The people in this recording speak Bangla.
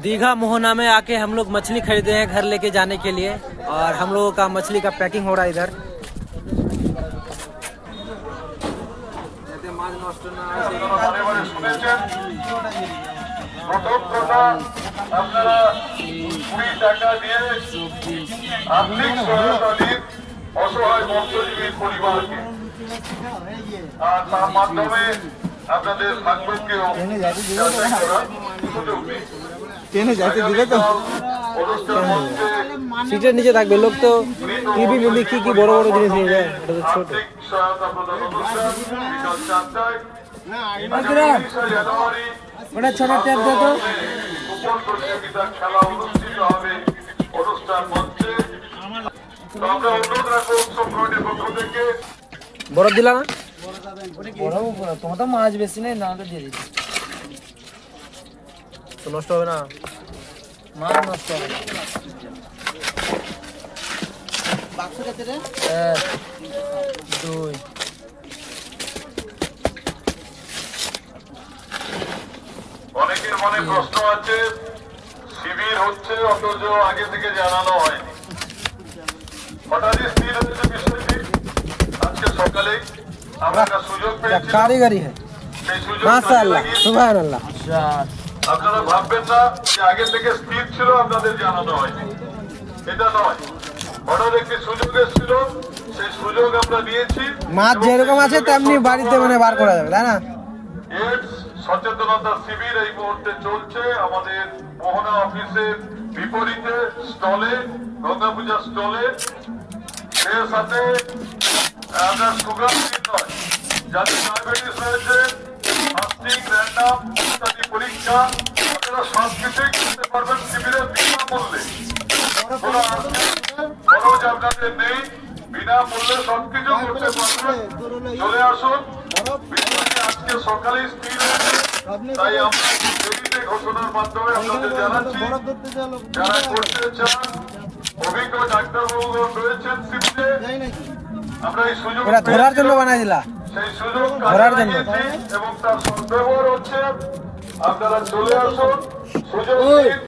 दीघा मोहना में आके हम लोग मछली खरीदे हैं घर लेके जाने के लिए और हम लोगों का मछली का पैकिंग हो रहा है इधर। ট্রেনে যাইতে দিলে তো সিটের নিচে থাকবে লোক তো টিভি মিলি কি কি বড় বড় জিনিস নিয়ে যায়, এটা তো ছোট। ওটা ছোট ট্যাপ দে তো। বরফ দিলা না? তোমার তো মাছ বেশি নেই, না দিয়ে দিচ্ছি তো নষ্ট হবে না, মাছ নষ্ট হবে না। দুই অনেকের মনে প্রশ্ন আছে, শিবির হচ্ছে অথচ আগে থেকে জানানো হয়নি। হঠাৎই স্থির হয়েছে বিষয়টি আজকে সকালে আমরা একটা সুযোগ পেয়েছি। কারিগরি হ্যাঁ, সেই সুযোগ মাশাআল্লাহ সুবহানাল্লাহ। আপনারা ভাববেন না যে আগে থেকে স্থির ছিল আপনাদের জানানো হয়নি, এটা নয়। হঠাৎ একটি সুযোগ এসেছিল, সেই সুযোগ আমরা নিয়েছি। মাছ যেরকম আছে তেমনি বাড়িতে মানে বার করা যাবে, তাই না? এডস সচেতনতা শিবির এই মুহূর্তে চলছে আমাদের মোহনা অফিসের বিপরীতে স্টলে, গঙ্গা পূজা স্টলে। এর সাথে আপনার সুগার নয়, যাদের ডায়াবেটিস রয়েছে, ফাস্টিং, র্যান্ডাম ইত্যাদি পরীক্ষা, আপনারা সব কিছুই করতে পারবেন শিবিরের বিনামূল্যে। কোনো খরচ আপনাদের নেই, বিনামূল্যে সবকিছু করতে পারবেন। চলে আসুন। আজকে সকালে স্থির হয়েছে, তাই আমরা দেরিতে ঘোষণার মাধ্যমে আপনাদের জানাচ্ছি। যারা করতে চান, অভিজ্ঞ ডাক্তারবাবুগণ রয়েছেন শিবিরে। আমরা এই সুযোগ ধরার জন্য বানাই দিলা, সেই সুযোগ ধরার জন্য এবং তার সদ্ব্যবহার হচ্ছে। আপনারা চলে আসুন, সুযোগ